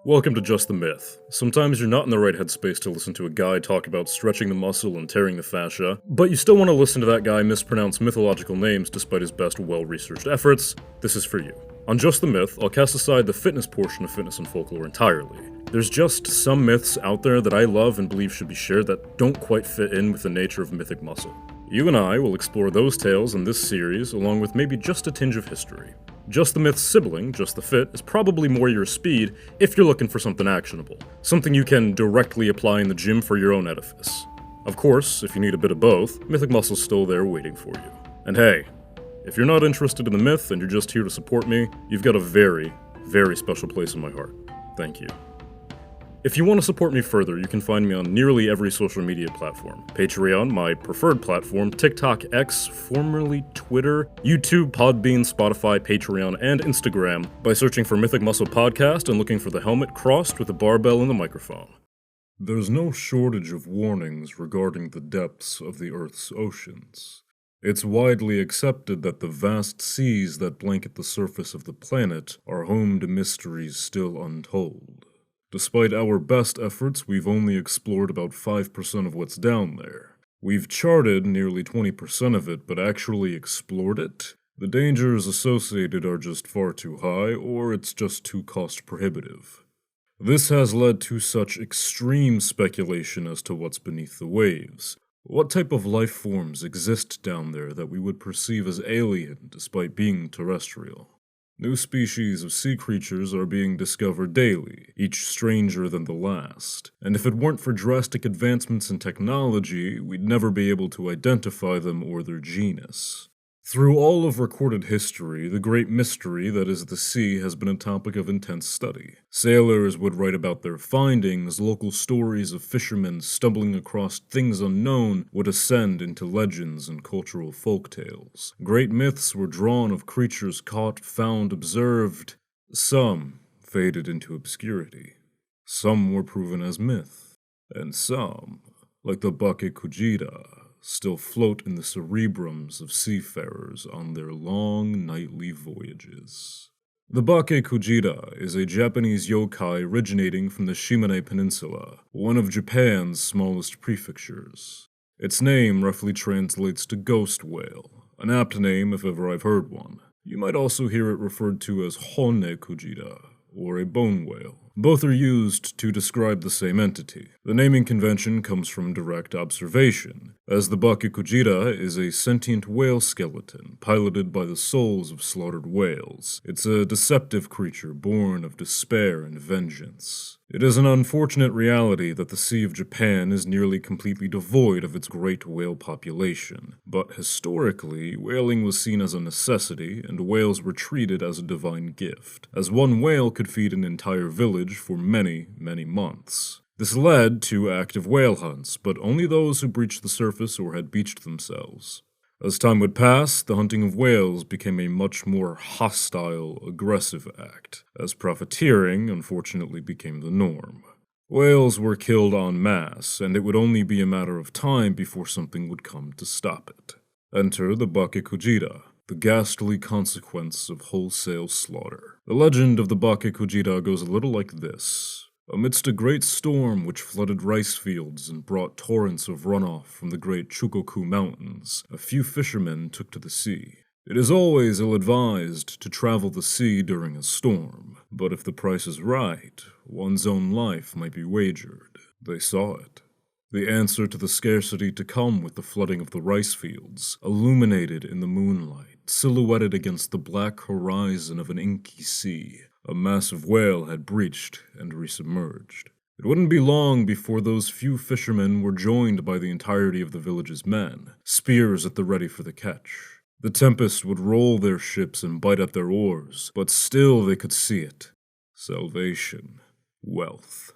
Welcome to Just the Myth. Sometimes you're not in the right headspace to listen to a guy talk about stretching the muscle and tearing the fascia, but you still want to listen to that guy mispronounce mythological names despite his best well-researched efforts. This is for you. On Just the Myth, I'll cast aside the fitness portion of Fitness and Folklore entirely. There's just some myths out there that I love and believe should be shared that don't quite fit in with the nature of mythic muscle. You and I will explore those tales in this series, along with maybe just a tinge of history. Just the Myth's sibling, Just the Fit, is probably more your speed if you're looking for something actionable. Something you can directly apply in the gym for your own edifice. Of course, if you need a bit of both, Mythic Muscle's still there waiting for you. And hey, if you're not interested in the myth and you're just here to support me, you've got a very, very special place in my heart. Thank you. If you want to support me further, you can find me on nearly every social media platform. Patreon, my preferred platform, TikTok, X, formerly Twitter, YouTube, Podbean, Spotify, Patreon, and Instagram by searching for Mythic Muscle Podcast and looking for the helmet crossed with a barbell and the microphone. There's no shortage of warnings regarding the depths of the Earth's oceans. It's widely accepted that the vast seas that blanket the surface of the planet are home to mysteries still untold. Despite our best efforts, we've only explored about 5% of what's down there. We've charted nearly 20% of it, but actually explored it? The dangers associated are just far too high, or it's just too cost prohibitive. This has led to such extreme speculation as to what's beneath the waves. What type of life forms exist down there that we would perceive as alien despite being terrestrial? New species of sea creatures are being discovered daily, each stranger than the last, and if it weren't for drastic advancements in technology, we'd never be able to identify them or their genus. Through all of recorded history, the great mystery that is the sea has been a topic of intense study. Sailors would write about their findings, local stories of fishermen stumbling across things unknown would ascend into legends and cultural folktales. Great myths were drawn of creatures caught, found, observed. Some faded into obscurity. Some were proven as myth. And some, like the Bake-Kujira, still float in the cerebrums of seafarers on their long nightly voyages. The Bake-Kujira is a Japanese yokai originating from the Shimane Peninsula, one of Japan's smallest prefectures. Its name roughly translates to ghost whale, an apt name if ever I've heard one. You might also hear it referred to as Hone-Kujira, or a bone whale. Both are used to describe the same entity. The naming convention comes from direct observation, as the Bake-Kujira is a sentient whale skeleton piloted by the souls of slaughtered whales. It's a deceptive creature born of despair and vengeance. It is an unfortunate reality that the Sea of Japan is nearly completely devoid of its great whale population, but historically, whaling was seen as a necessity, and whales were treated as a divine gift, as one whale could feed an entire village for many, many months. This led to active whale hunts, but only those who breached the surface or had beached themselves. As time would pass, the hunting of whales became a much more hostile, aggressive act, as profiteering unfortunately became the norm. Whales were killed en masse, and it would only be a matter of time before something would come to stop it. Enter the Bake-Kujira, the ghastly consequence of wholesale slaughter. The legend of the Bake-Kujira goes a little like this. Amidst a great storm which flooded rice fields and brought torrents of runoff from the great Chugoku Mountains, a few fishermen took to the sea. It is always ill-advised to travel the sea during a storm, but if the price is right, one's own life might be wagered. They saw it. The answer to the scarcity to come with the flooding of the rice fields, illuminated in the moonlight, silhouetted against the black horizon of an inky sea. A massive whale had breached and resubmerged. It wouldn't be long before those few fishermen were joined by the entirety of the village's men, spears at the ready for the catch. The tempest would roll their ships and bite at their oars, but still they could see it. Salvation. Wealth.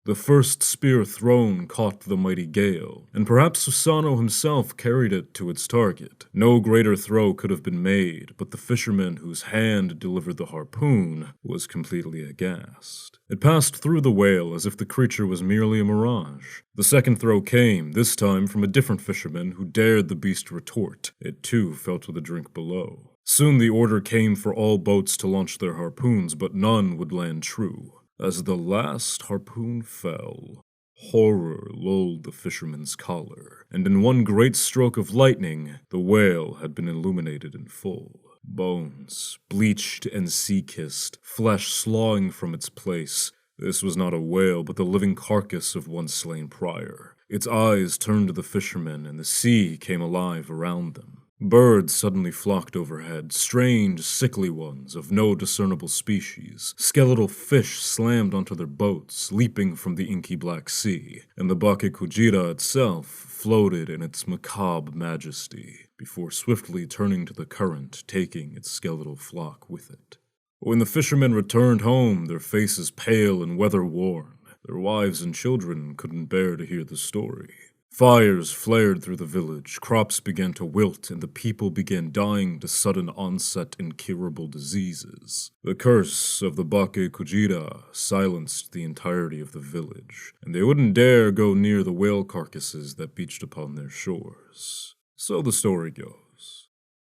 The first spear thrown caught the mighty gale, and perhaps Susano himself carried it to its target. No greater throw could have been made, but the fisherman whose hand delivered the harpoon was completely aghast. It passed through the whale as if the creature was merely a mirage. The second throw came, this time from a different fisherman who dared the beast retort. It too fell to the drink below. Soon the order came for all boats to launch their harpoons, but none would land true. As the last harpoon fell, horror lulled the fisherman's collar, and in one great stroke of lightning, the whale had been illuminated in full. Bones, bleached and sea-kissed, flesh sloughing from its place. This was not a whale, but the living carcass of one slain prior. Its eyes turned to the fishermen, and the sea came alive around them. Birds suddenly flocked overhead, strange, sickly ones of no discernible species. Skeletal fish slammed onto their boats, leaping from the inky black sea, and the Bake-Kujira itself floated in its macabre majesty, before swiftly turning to the current, taking its skeletal flock with it. When the fishermen returned home, their faces pale and weather-worn, their wives and children couldn't bear to hear the story. Fires flared through the village, crops began to wilt, and the people began dying to sudden onset incurable diseases. The curse of the Bake-Kujira silenced the entirety of the village, and they wouldn't dare go near the whale carcasses that beached upon their shores. So the story goes.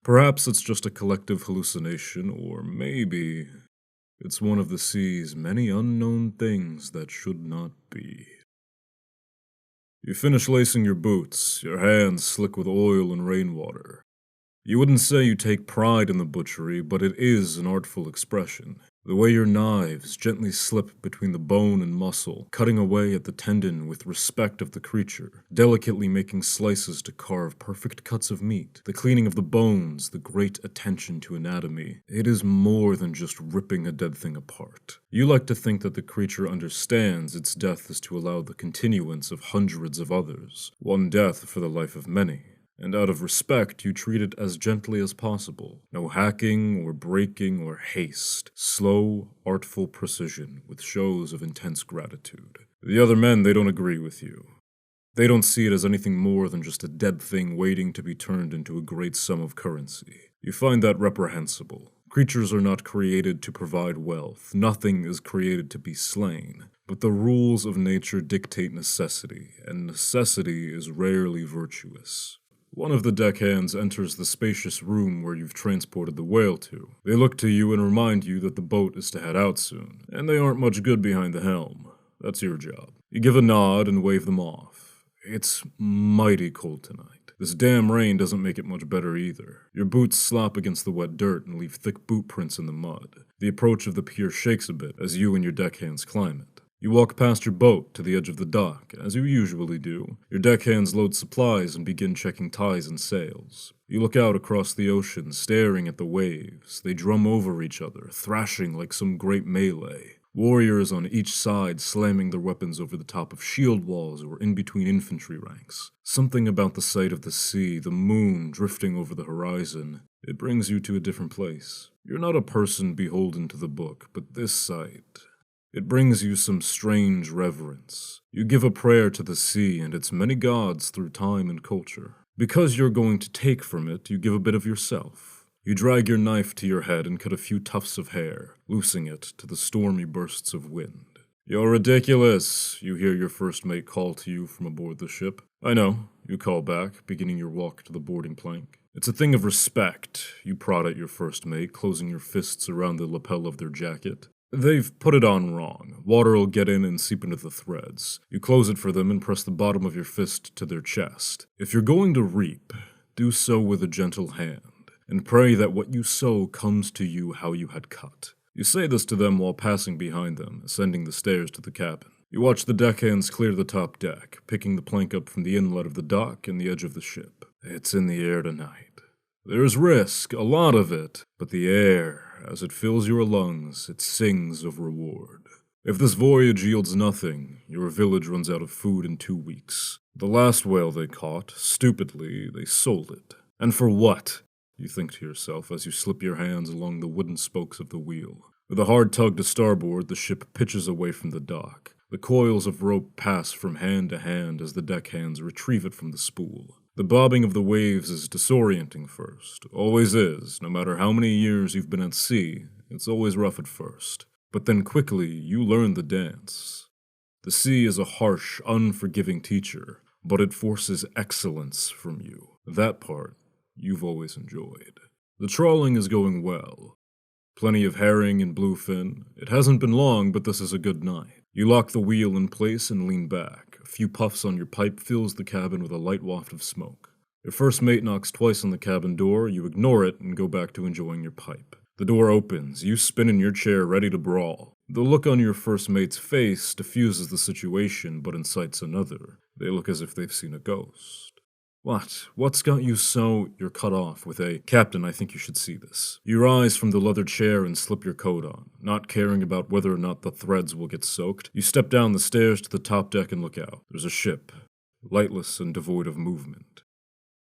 Perhaps it's just a collective hallucination, or maybe it's one of the sea's many unknown things that should not be. You finish lacing your boots, your hands slick with oil and rainwater. You wouldn't say you take pride in the butchery, but it is an artful expression. The way your knives gently slip between the bone and muscle, cutting away at the tendon with respect of the creature, delicately making slices to carve perfect cuts of meat, the cleaning of the bones, the great attention to anatomy. It is more than just ripping a dead thing apart. You like to think that the creature understands its death is to allow the continuance of hundreds of others, one death for the life of many. And out of respect, you treat it as gently as possible. No hacking or breaking or haste. Slow, artful precision with shows of intense gratitude. The other men, they don't agree with you. They don't see it as anything more than just a dead thing waiting to be turned into a great sum of currency. You find that reprehensible. Creatures are not created to provide wealth. Nothing is created to be slain. But the rules of nature dictate necessity, and necessity is rarely virtuous. One of the deckhands enters the spacious room where you've transported the whale to. They look to you and remind you that the boat is to head out soon, and they aren't much good behind the helm. That's your job. You give a nod and wave them off. It's mighty cold tonight. This damn rain doesn't make it much better either. Your boots slop against the wet dirt and leave thick boot prints in the mud. The approach of the pier shakes a bit as you and your deckhands climb it. You walk past your boat to the edge of the dock, as you usually do. Your deckhands load supplies and begin checking ties and sails. You look out across the ocean, staring at the waves. They drum over each other, thrashing like some great melee. Warriors on each side slamming their weapons over the top of shield walls or in between infantry ranks. Something about the sight of the sea, the moon drifting over the horizon, it brings you to a different place. You're not a person beholden to the book, but this sight, it brings you some strange reverence. You give a prayer to the sea and its many gods through time and culture. Because you're going to take from it, you give a bit of yourself. You drag your knife to your head and cut a few tufts of hair, loosing it to the stormy bursts of wind. "You're ridiculous," you hear your first mate call to you from aboard the ship. "I know," you call back, beginning your walk to the boarding plank. It's a thing of respect. You prod at your first mate, closing your fists around the lapel of their jacket. They've put it on wrong. Water'll get in and seep into the threads. You close it for them and press the bottom of your fist to their chest. If you're going to reap, do so with a gentle hand, and pray that what you sow comes to you how you had cut. You say this to them while passing behind them, ascending the stairs to the cabin. You watch the deckhands clear the top deck, picking the plank up from the inlet of the dock and the edge of the ship. It's in the air tonight. There's risk, a lot of it, but the air, as it fills your lungs, it sings of reward. If this voyage yields nothing, your village runs out of food in 2 weeks. The last whale they caught, stupidly, they sold it. And for what? You think to yourself as you slip your hands along the wooden spokes of the wheel. With a hard tug to starboard, the ship pitches away from the dock. The coils of rope pass from hand to hand as the deckhands retrieve it from the spool. The bobbing of the waves is disorienting first. Always is. No matter how many years you've been at sea, it's always rough at first. But then quickly, you learn the dance. The sea is a harsh, unforgiving teacher, but it forces excellence from you. That part, you've always enjoyed. The trawling is going well. Plenty of herring and bluefin. It hasn't been long, but this is a good night. You lock the wheel in place and lean back. A few puffs on your pipe fills the cabin with a light waft of smoke. Your first mate knocks twice on the cabin door, you ignore it and go back to enjoying your pipe. The door opens, you spin in your chair ready to brawl. The look on your first mate's face diffuses the situation but incites another. They look as if they've seen a ghost. What? What's got you so... You're cut off with a, "Captain, I think you should see this." You rise from the leather chair and slip your coat on. Not caring about whether or not the threads will get soaked, you step down the stairs to the top deck and look out. There's a ship, lightless and devoid of movement.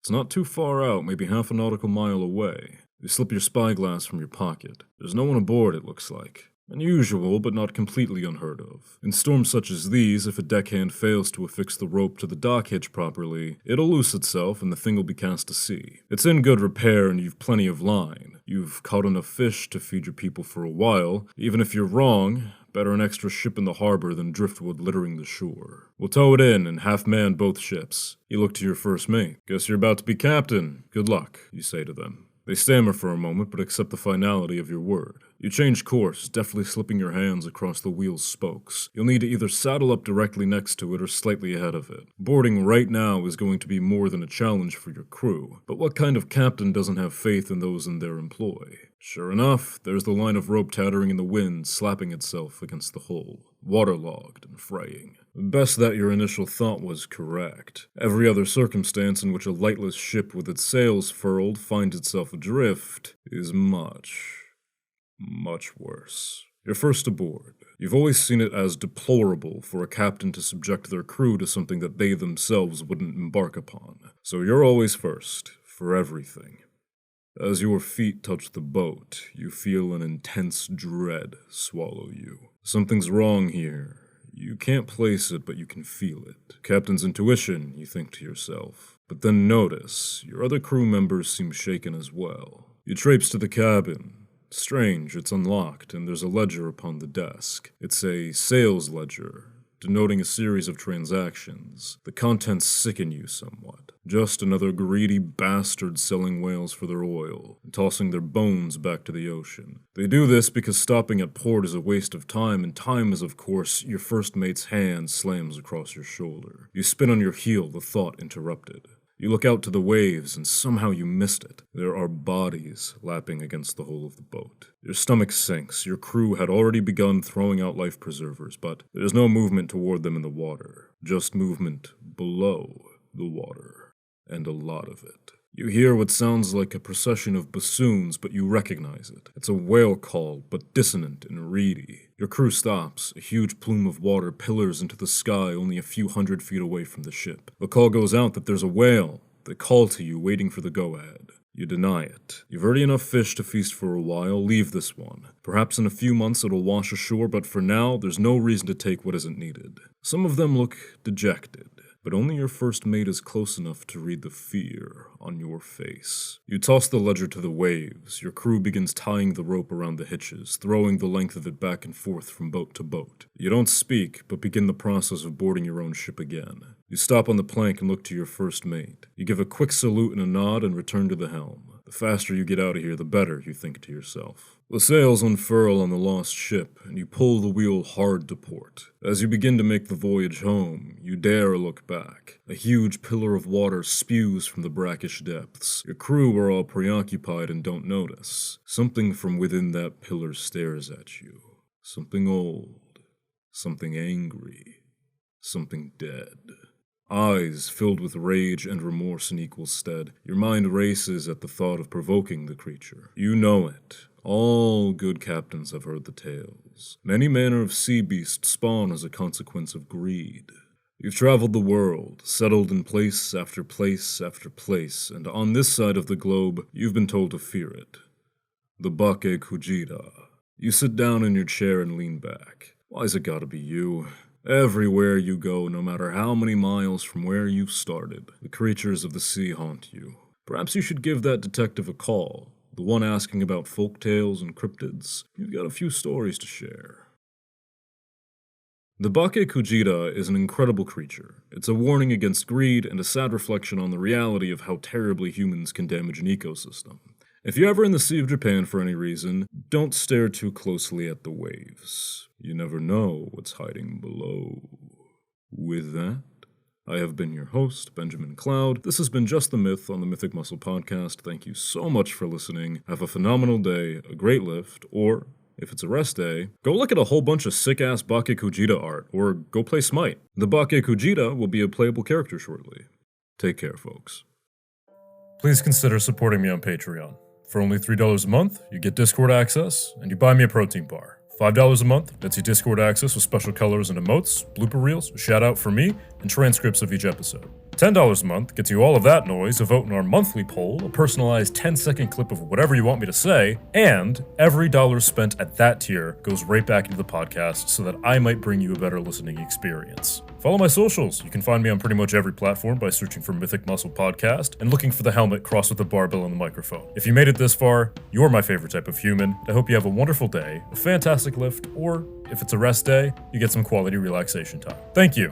It's not too far out, maybe half a nautical mile away. You slip your spyglass from your pocket. There's no one aboard, it looks like. Unusual, but not completely unheard of. In storms such as these, if a deckhand fails to affix the rope to the dock hitch properly, it'll loose itself and the thing will be cast to sea. It's in good repair and you've plenty of line. You've caught enough fish to feed your people for a while. Even if you're wrong, better an extra ship in the harbor than driftwood littering the shore. We'll tow it in and half-man both ships. You look to your first mate. "Guess you're about to be captain. Good luck," you say to them. They stammer for a moment, but accept the finality of your word. You change course, deftly slipping your hands across the wheel's spokes. You'll need to either saddle up directly next to it or slightly ahead of it. Boarding right now is going to be more than a challenge for your crew, but what kind of captain doesn't have faith in those in their employ? Sure enough, there's the line of rope tattering in the wind, slapping itself against the hull, waterlogged and fraying. Best that your initial thought was correct. Every other circumstance in which a lightless ship with its sails furled finds itself adrift is much worse. You're first aboard. You've always seen it as deplorable for a captain to subject their crew to something that they themselves wouldn't embark upon. So you're always first, for everything. As your feet touch the boat, you feel an intense dread swallow you. Something's wrong here. You can't place it, but you can feel it. Captain's intuition, you think to yourself. But then notice, your other crew members seem shaken as well. You traipse to the cabin. Strange, it's unlocked, and there's a ledger upon the desk. It's a sales ledger, denoting a series of transactions. The contents sicken you somewhat. Just another greedy bastard selling whales for their oil, and tossing their bones back to the ocean. They do this because stopping at port is a waste of time, and time is, of course, your first mate's hand slams across your shoulder. You spin on your heel, the thought interrupted. You look out to the waves, and somehow you missed it. There are bodies lapping against the hull of the boat. Your stomach sinks. Your crew had already begun throwing out life preservers, but there's no movement toward them in the water. Just movement below the water. And a lot of it. You hear what sounds like a procession of bassoons, but you recognize it. It's a whale call, but dissonant and reedy. Your crew stops. A huge plume of water pillars into the sky only a few hundred feet away from the ship. The call goes out that there's a whale. They call to you, waiting for the go-ahead. You deny it. You've already enough fish to feast for a while. Leave this one. Perhaps in a few months it'll wash ashore, but for now, there's no reason to take what isn't needed. Some of them look dejected. But only your first mate is close enough to read the fear on your face. You toss the ledger to the waves. Your crew begins tying the rope around the hitches, throwing the length of it back and forth from boat to boat. You don't speak, but begin the process of boarding your own ship again. You stop on the plank and look to your first mate. You give a quick salute and a nod and return to the helm. The faster you get out of here, the better, you think to yourself. The sails unfurl on the lost ship, and you pull the wheel hard to port. As you begin to make the voyage home, you dare look back. A huge pillar of water spews from the brackish depths. Your crew are all preoccupied and don't notice. Something from within that pillar stares at you. Something old. Something angry. Something dead. Eyes filled with rage and remorse in equal stead. Your mind races at the thought of provoking the creature. You know it. All good captains have heard the tales. Many manner of sea beasts spawn as a consequence of greed. You've traveled the world, settled in place after place after place, and on this side of the globe, you've been told to fear it. The Bake-Kujira. You sit down in your chair and lean back. Why's it gotta be you? Everywhere you go, no matter how many miles from where you started, the creatures of the sea haunt you. Perhaps you should give that detective a call. The one asking about folktales and cryptids. You've got a few stories to share. The Bake-Kujira is an incredible creature. It's a warning against greed and a sad reflection on the reality of how terribly humans can damage an ecosystem. If you're ever in the Sea of Japan for any reason, don't stare too closely at the waves. You never know what's hiding below. With that, I have been your host, Benjamin Cloud. This has been Just the Myth on the Mythic Muscle Podcast. Thank you so much for listening. Have a phenomenal day, a great lift, or if it's a rest day, go look at a whole bunch of sick-ass Bake-Kujira art, or go play Smite. The Bake-Kujira will be a playable character shortly. Take care, folks. Please consider supporting me on Patreon. For only $3 a month, you get Discord access, and you buy me a protein bar. $5 a month gets you Discord access with special colors and emotes, blooper reels, a shout out from me, and transcripts of each episode. $10 a month gets you all of that noise, a vote in our monthly poll, a personalized 10-second clip of whatever you want me to say, and every dollar spent at that tier goes right back into the podcast so that I might bring you a better listening experience. Follow my socials. You can find me on pretty much every platform by searching for Mythic Muscle Podcast and looking for the helmet crossed with the barbell and the microphone. If you made it this far, you're my favorite type of human. I hope you have a wonderful day, a fantastic lift, or if it's a rest day, you get some quality relaxation time. Thank you.